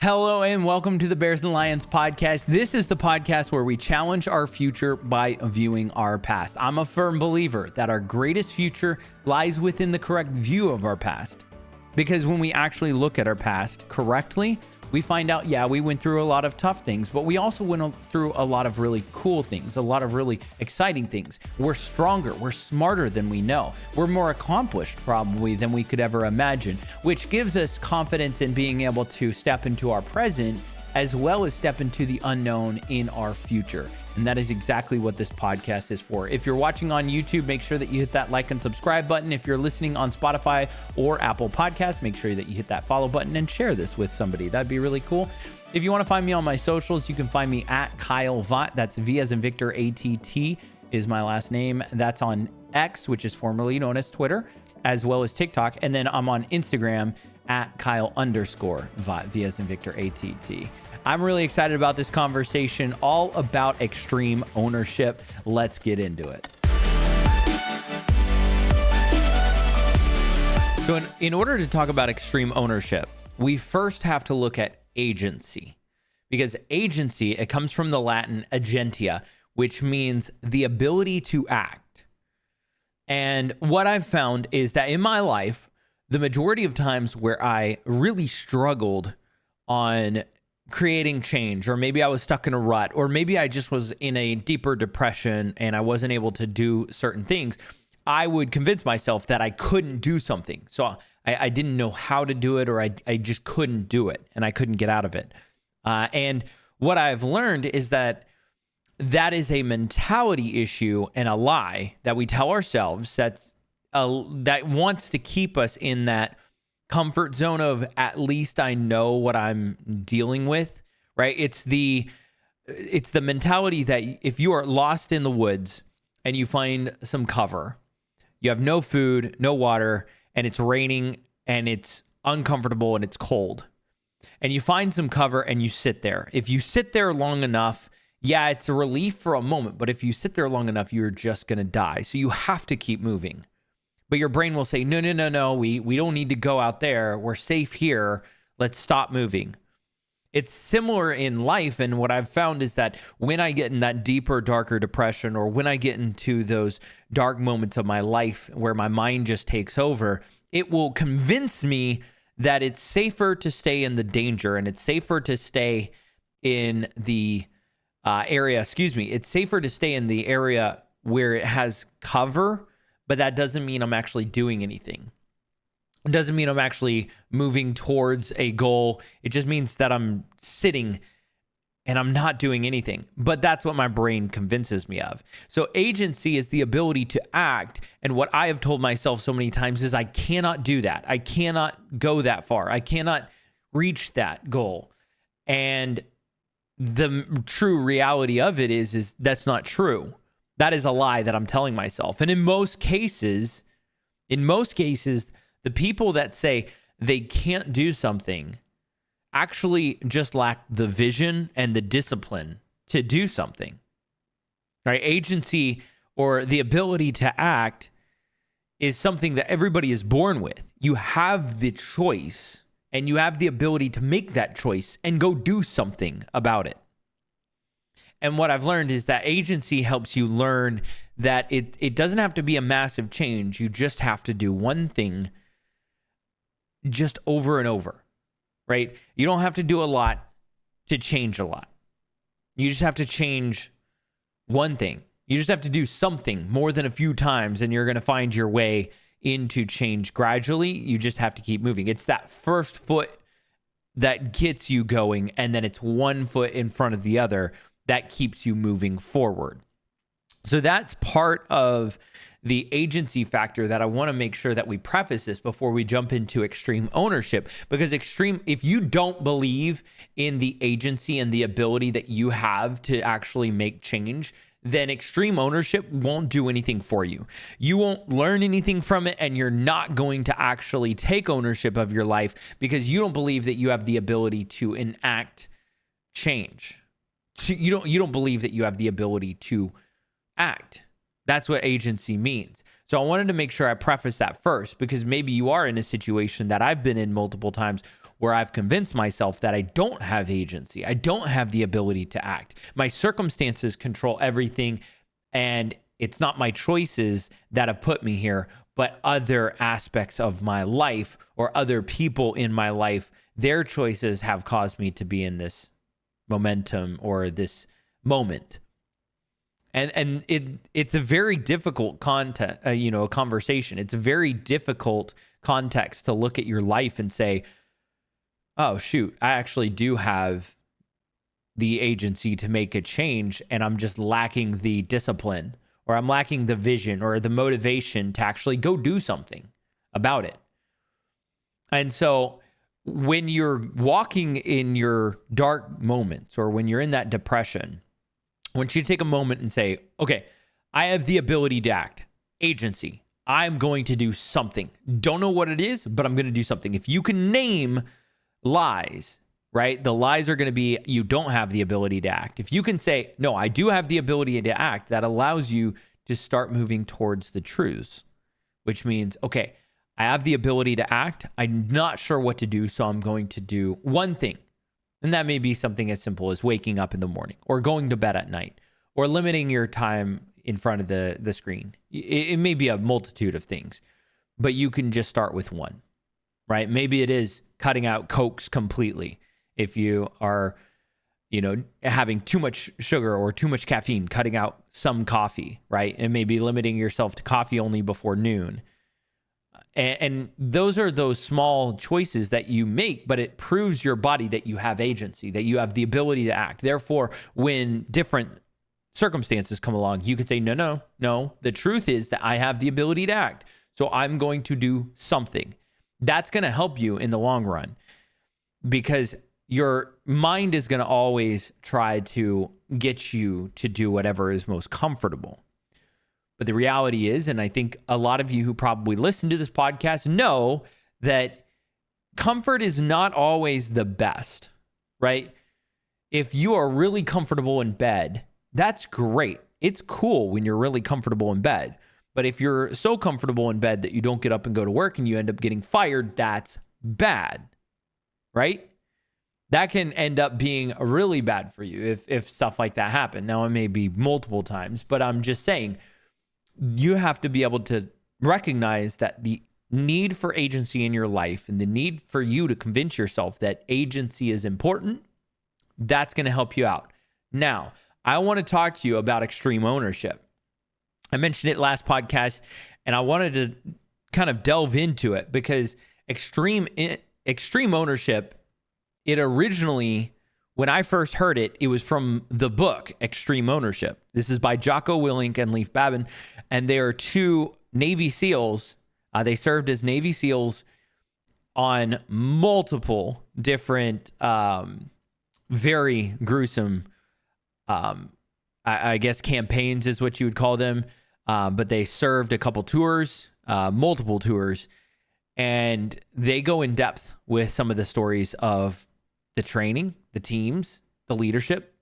Hello and welcome to the Bears and Lions podcast. This is the podcast where we challenge our future by viewing our past. I'm a firm believer that our greatest future lies within the correct view of our past. Because when we actually look at our past correctly, we find out, yeah, we went through a lot of tough things, but we also went through a lot of really cool things, a lot of really exciting things. We're stronger, we're smarter than we know. We're more accomplished probably than we could ever imagine, which gives us confidence in being able to step into our present as well as step into the unknown in our future. And that is exactly what this podcast is for. If you're watching on YouTube, make sure that you hit that like and subscribe button. If you're listening on Spotify or Apple Podcasts, make sure that you hit that follow button and share this with somebody. That'd be really cool. If you want to find me on my socials, you can find me at Kyle Vaught. That's V as in Victor, ATT is my last name. That's on X, which is formerly known as Twitter, as well as TikTok. And then I'm on Instagram at Kyle_Vaught, V as in Victor, ATT. I'm really excited about this conversation, all about extreme ownership. Let's get into it. So in order to talk about extreme ownership, we first have to look at agency. Because agency, it comes from the Latin agentia, which means the ability to act. And what I've found is that in my life, the majority of times where I really struggled on creating change, or maybe I was stuck in a rut, or maybe I just was in a deeper depression and I wasn't able to do certain things, I would convince myself that I couldn't do something. So I didn't know how to do it, or I just couldn't do it and I couldn't get out of it. And what I've learned is that is a mentality issue and a lie that we tell ourselves that wants to keep us in that comfort zone of at least I know what I'm dealing with, right? It's the mentality that if you are lost in the woods and you find some cover, you have no food, no water, and it's raining and it's uncomfortable and it's cold, and you find some cover and you sit there. If you sit there long enough, yeah, it's a relief for a moment, but if you sit there long enough, you're just going to die. So you have to keep moving. But your brain will say, no, we don't need to go out there. We're safe here. Let's stop moving. It's similar in life. And what I've found is that when I get in that deeper, darker depression, or when I get into those dark moments of my life where my mind just takes over, it will convince me that it's safer to stay in the danger, and it's safer to stay in the It's safer to stay in the area where it has cover. But that doesn't mean I'm actually doing anything. It doesn't mean I'm actually moving towards a goal. It just means that I'm sitting and I'm not doing anything. But that's what my brain convinces me of. So agency is the ability to act. And what I have told myself so many times is I cannot do that. I cannot go that far. I cannot reach that goal. And the true reality of it is that's not true. That is a lie that I'm telling myself. And in most cases, the people that say they can't do something actually just lack the vision and the discipline to do something. Right? Agency, or the ability to act, is something that everybody is born with. You have the choice, and you have the ability to make that choice and go do something about it. And what I've learned is that agency helps you learn that it doesn't have to be a massive change. You just have to do one thing just over and over, right? You don't have to do a lot to change a lot. You just have to change one thing. You just have to do something more than a few times, and you're going to find your way into change gradually. You just have to keep moving. It's that first foot that gets you going, and then it's one foot in front of the other that keeps you moving forward. So that's part of the agency factor that I want to make sure that we preface this before we jump into extreme ownership. Because if you don't believe in the agency and the ability that you have to actually make change, then extreme ownership won't do anything for you. You won't learn anything from it, and you're not going to actually take ownership of your life because you don't believe that you have the ability to enact change. You don't believe that you have the ability to act. That's what agency means. So I wanted to make sure I preface that first, because maybe you are in a situation that I've been in multiple times where I've convinced myself that I don't have agency. I don't have the ability to act. My circumstances control everything, and it's not my choices that have put me here, but other aspects of my life or other people in my life, their choices have caused me to be in this momentum or this moment. And it's a very difficult conversation. It's a very difficult context to look at your life and say, oh, shoot, I actually do have the agency to make a change, and I'm just lacking the discipline, or I'm lacking the vision or the motivation to actually go do something about it. And so when you're walking in your dark moments, or when you're in that depression, I want you to take a moment and say, okay, I have the ability to act, agency. I'm going to do something. Don't know what it is, but I'm going to do something. If you can name lies, right? The lies are going to be you don't have the ability to act. If you can say, no, I do have the ability to act, that allows you to start moving towards the truths, which means, okay, I have the ability to act. I'm not sure what to do, so I'm going to do one thing. And that may be something as simple as waking up in the morning, or going to bed at night, or limiting your time in front of the screen. It may be a multitude of things, but you can just start with one, right? Maybe it is cutting out Cokes completely. If you are, having too much sugar or too much caffeine, cutting out some coffee, right? And maybe limiting yourself to coffee only before noon. And those are those small choices that you make, but it proves your body that you have agency, that you have the ability to act. Therefore, when different circumstances come along, you could say, no. The truth is that I have the ability to act. So I'm going to do something. That's going to help you in the long run, because your mind is going to always try to get you to do whatever is most comfortable. But the reality is, and I think a lot of you who probably listen to this podcast know, that comfort is not always the best, right? If you are really comfortable in bed, that's great. It's cool when you're really comfortable in bed. But if you're so comfortable in bed that you don't get up and go to work and you end up getting fired, that's bad, right? That can end up being really bad for you if stuff like that happen. Now, it may be multiple times, but I'm just saying, you have to be able to recognize that the need for agency in your life and the need for you to convince yourself that agency is important, that's going to help you out. Now, I want to talk to you about extreme ownership. I mentioned it last podcast, and I wanted to kind of delve into it because extreme ownership, it originally, when I first heard it, it was from the book Extreme Ownership. This is by Jocko, Willink, and Leif Babin, and they are two Navy SEALs. They served as Navy SEALs on multiple different, very gruesome, I guess campaigns is what you would call them. But they served a couple tours, multiple tours, and they go in depth with some of the stories of the training, the teams, the leadership,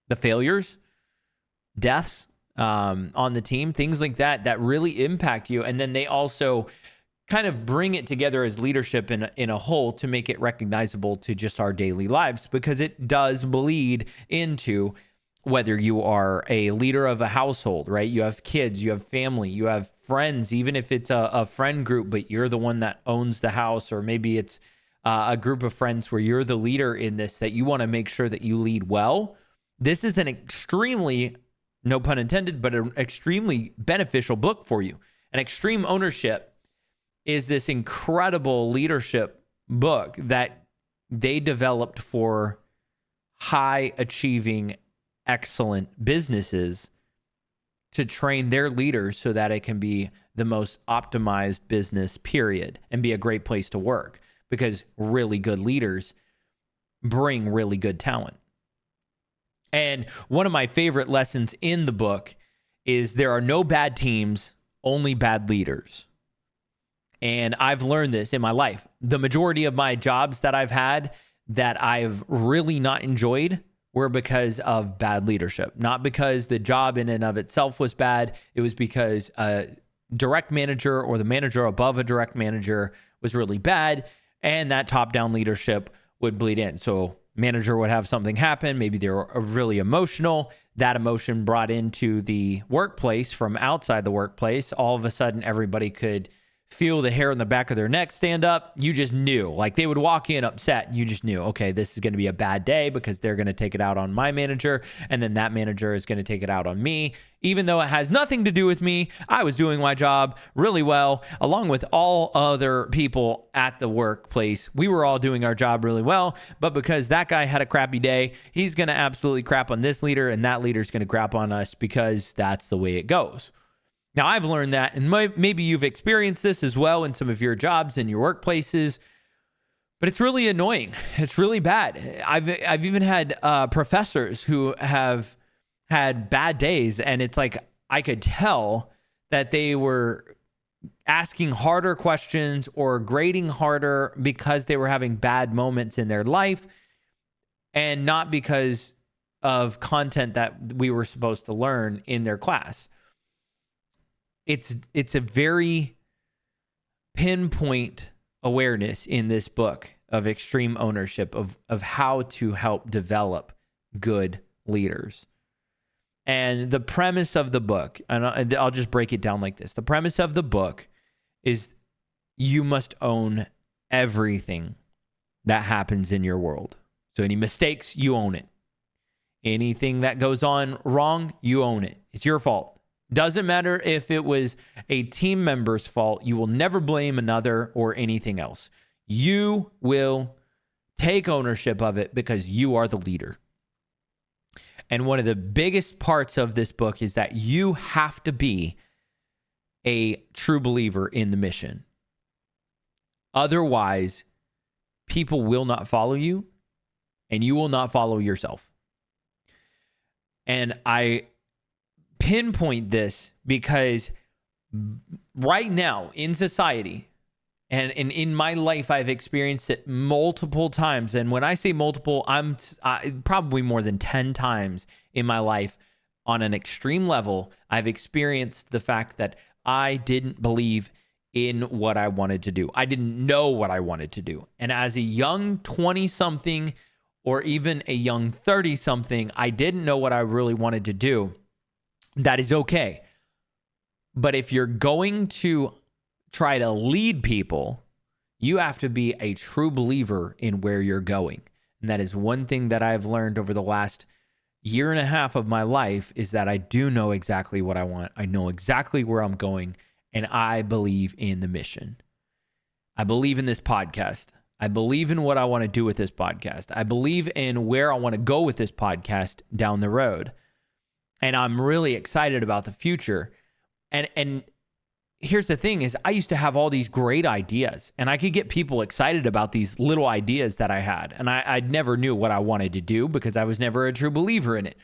the failures, deaths on the team, things like that really impact you. And then they also kind of bring it together as leadership in a whole to make it recognizable to just our daily lives, because it does bleed into whether you are a leader of a household, right? You have kids, you have family, you have friends, even if it's a friend group, but you're the one that owns the house, or maybe it's a group of friends where you're the leader in this, that you want to make sure that you lead well. This is an extremely, no pun intended, but an extremely beneficial book for you. And Extreme Ownership is this incredible leadership book that they developed for high achieving, excellent businesses to train their leaders so that it can be the most optimized business, period, and be a great place to work, because really good leaders bring really good talent. And one of my favorite lessons in the book is there are no bad teams, only bad leaders. And I've learned this in my life. The majority of my jobs that I've had that I've really not enjoyed were because of bad leadership. Not because the job in and of itself was bad. It was because a direct manager or the manager above a direct manager was really bad. and that top-down leadership would bleed in. So manager would have something happen. Maybe they were really emotional. That emotion brought into the workplace from outside the workplace. All of a sudden, everybody could feel the hair on the back of their neck stand up. You just knew. Like, they would walk in upset, and you just knew, okay, this is going to be a bad day because they're going to take it out on my manager, and then that manager is going to take it out on me. Even though it has nothing to do with me, I was doing my job really well, along with all other people at the workplace. We were all doing our job really well, but because that guy had a crappy day, he's going to absolutely crap on this leader, and that leader's going to crap on us because that's the way it goes. Now, I've learned that, and maybe you've experienced this as well in some of your jobs and your workplaces, but it's really annoying. It's really bad. I've even had professors who have had bad days, and it's like I could tell that they were asking harder questions or grading harder because they were having bad moments in their life, and not because of content that we were supposed to learn in their class. It's a very pinpoint awareness in this book of extreme ownership of how to help develop good leaders. And the premise of the book, and I'll just break it down like this. The premise of the book is you must own everything that happens in your world. So any mistakes, you own it. Anything that goes on wrong, you own it. It's your fault. Doesn't matter if it was a team member's fault. You will never blame another or anything else. You will take ownership of it because you are the leader. And one of the biggest parts of this book is that you have to be a true believer in the mission. Otherwise, people will not follow you, and you will not follow yourself. And I pinpoint this because right now in society and in my life, I've experienced it multiple times. And when I say multiple, I'm probably more than 10 times in my life on an extreme level. I've experienced the fact that I didn't believe in what I wanted to do. I didn't know what I wanted to do. And as a young 20-something or even a young 30-something, I didn't know what I really wanted to do. That is okay. But if you're going to try to lead people, you have to be a true believer in where you're going. And that is one thing that I've learned over the last year and a half of my life, is that I do know exactly what I want. I know exactly where I'm going, and I believe in the mission. I believe in this podcast. I believe in what I want to do with this podcast. I believe in where I want to go with this podcast down the road. And I'm really excited about the future. And here's the thing is, I used to have all these great ideas, and I could get people excited about these little ideas that I had. And I never knew what I wanted to do because I was never a true believer in it.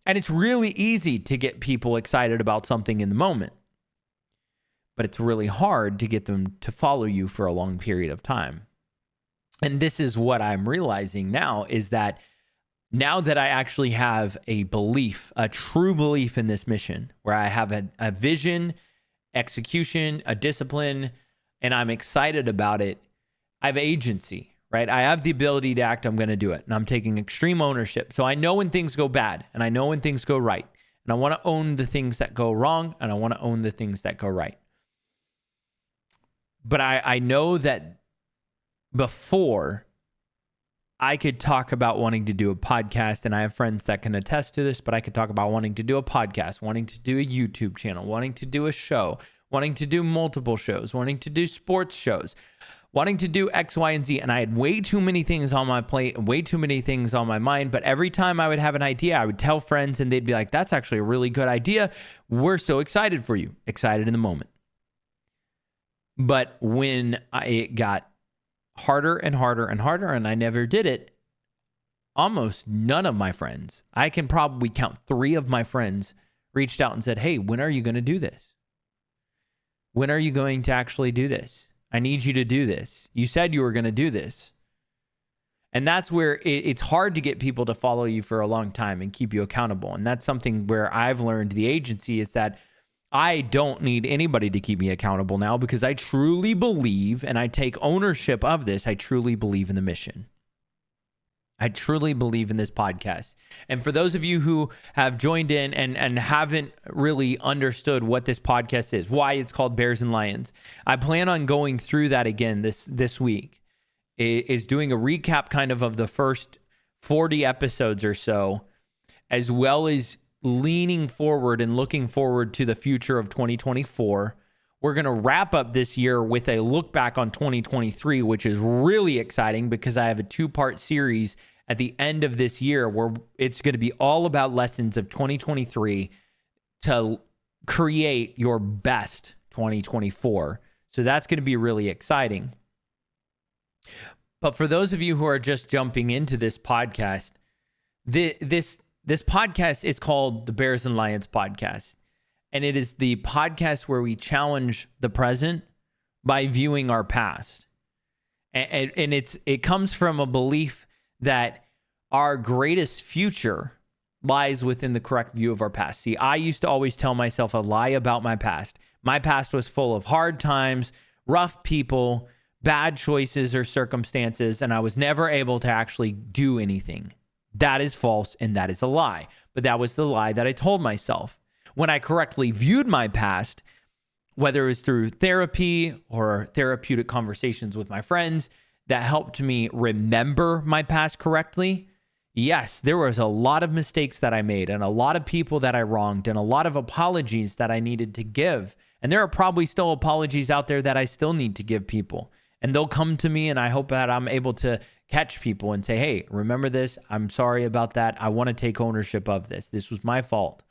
And it's really easy to get people excited about something in the moment, but it's really hard to get them to follow you for a long period of time. And this is what I'm realizing now, is that now that I actually have a belief, a true belief in this mission, where I have a vision, execution, a discipline, and I'm excited about it, I have agency, right? I have the ability to act. I'm going to do it. And I'm taking extreme ownership. So I know when things go bad, and I know when things go right. And I want to own the things that go wrong, and I want to own the things that go right. But I know that before, I could talk about wanting to do a podcast, and I have friends that can attest to this, but I could talk about wanting to do a podcast, wanting to do a YouTube channel, wanting to do a show, wanting to do multiple shows, wanting to do sports shows, wanting to do X, Y, and Z. And I had way too many things on my plate, way too many things on my mind. But every time I would have an idea, I would tell friends, and they'd be like, that's actually a really good idea. We're so excited for you. Excited in the moment. But when it got harder and harder and harder, and I never did it, almost none of my friends, I can probably count 3 of my friends, reached out and said, hey, when are you going to do this? When are you going to actually do this? I need you to do this. You said you were going to do this. And that's where it's hard to get people to follow you for a long time and keep you accountable. And that's something where I've learned the agency is that I don't need anybody to keep me accountable now because I truly believe, and I take ownership of this, I truly believe in the mission. I truly believe in this podcast. And for those of you who have joined in and haven't really understood what this podcast is, why it's called Bears and Lions, I plan on going through that again this week. Is doing a recap kind of the first 40 episodes or so, as well as leaning forward and looking forward to the future of 2024. We're going to wrap up this year with a look back on 2023, which is really exciting because I have a 2-part series at the end of this year where it's going to be all about lessons of 2023 to create your best 2024. So that's going to be really exciting. But for those of you who are just jumping into this podcast, this podcast is called the Bears and Lions podcast. And it is the podcast where we challenge the present by viewing our past. And it comes from a belief that our greatest future lies within the correct view of our past. See, I used to always tell myself a lie about my past. My past was full of hard times, rough people, bad choices or circumstances, and I was never able to actually do anything. That is false, and that is a lie. But that was the lie that I told myself. When I correctly viewed my past, whether it was through therapy or therapeutic conversations with my friends that helped me remember my past correctly, yes, there was a lot of mistakes that I made and a lot of people that I wronged and a lot of apologies that I needed to give. And there are probably still apologies out there that I still need to give people. And they'll come to me, and I hope that I'm able to catch people and say, hey, remember this? I'm sorry about that. I want to take ownership of this. This was my fault.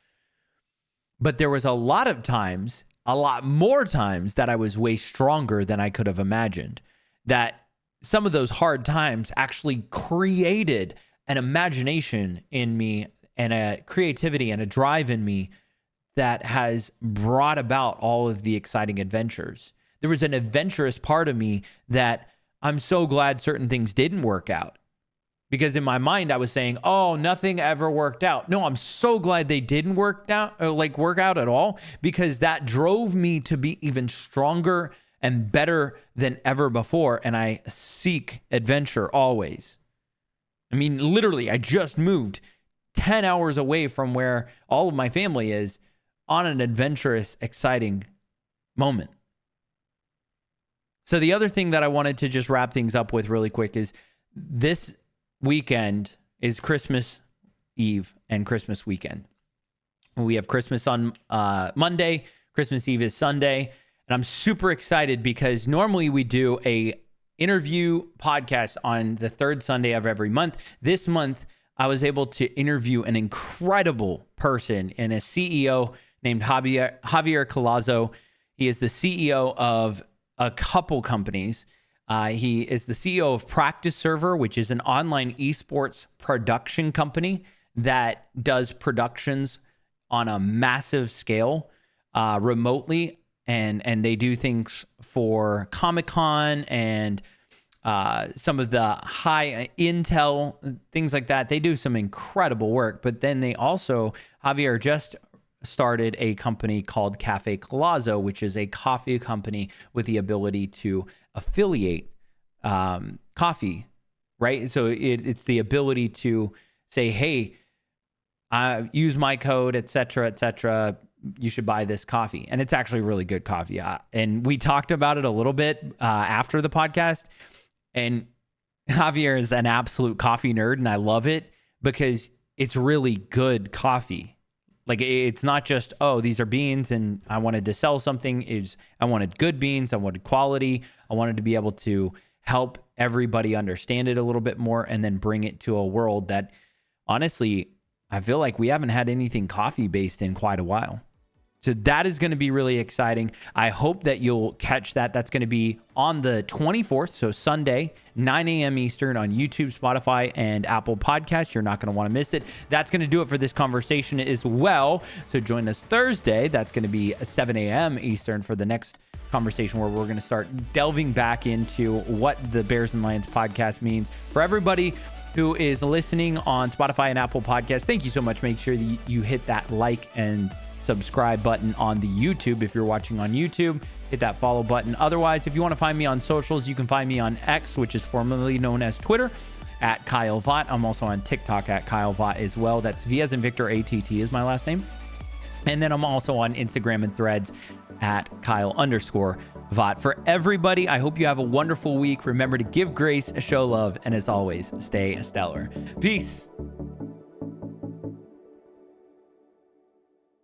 But there was a lot of times, a lot more times that I was way stronger than I could have imagined. That some of those hard times actually created an imagination in me and a creativity and a drive in me that has brought about all of the exciting adventures. There was an adventurous part of me that I'm so glad certain things didn't work out. Because in my mind, I was saying, oh, nothing ever worked out. No, I'm so glad they didn't work out at all, because that drove me to be even stronger and better than ever before. And I seek adventure always. I mean, literally, I just moved 10 hours away from where all of my family is on an adventurous, exciting moment. So the other thing that I wanted to just wrap things up with really quick is this weekend is Christmas Eve and Christmas weekend. We have Christmas on Monday. Christmas Eve is Sunday. And I'm super excited because normally we do a interview podcast on the third Sunday of every month. This month, I was able to interview an incredible person and a CEO named Javier Collazo. He is the CEO of a couple companies. He is the CEO of Practice Server, which is an online esports production company that does productions on a massive scale remotely. And they do things for Comic-Con and some of the high intel, things like that. They do some incredible work. But then they also, Javier just started a company called Cafe Collazo, which is a coffee company with the ability to affiliate coffee, right? So it's the ability to say, hey, use my code, et cetera, you should buy this coffee. And it's actually really good coffee. And we talked about it a little bit after the podcast. And Javier is an absolute coffee nerd, and I love it because it's really good coffee. Like, it's not just, oh, these are beans and I wanted to sell something. I wanted good beans. I wanted quality. I wanted to be able to help everybody understand it a little bit more and then bring it to a world that, honestly, I feel like we haven't had anything coffee-based in quite a while. So that is going to be really exciting. I hope that you'll catch that. That's going to be on the 24th, so Sunday, 9 a.m. Eastern on YouTube, Spotify, and Apple Podcasts. You're not going to want to miss it. That's going to do it for this conversation as well. So join us Thursday. That's going to be 7 a.m. Eastern for the next conversation where we're going to start delving back into what the Bears and Lions podcast means. For everybody who is listening on Spotify and Apple Podcasts, thank you so much. Make sure that you hit that like and subscribe button on the YouTube. If you're watching on YouTube, hit that follow button. Otherwise, if you want to find me on socials, you can find me on X, which is formerly known as Twitter, at Kyle Vaught. I'm also on TikTok at Kyle Vaught as well. That's V as in Victor, ATT is my last name. And then I'm also on Instagram and Threads at Kyle_Vaught. For everybody, I hope you have a wonderful week. Remember to give grace, show love, and as always, stay stellar. Peace.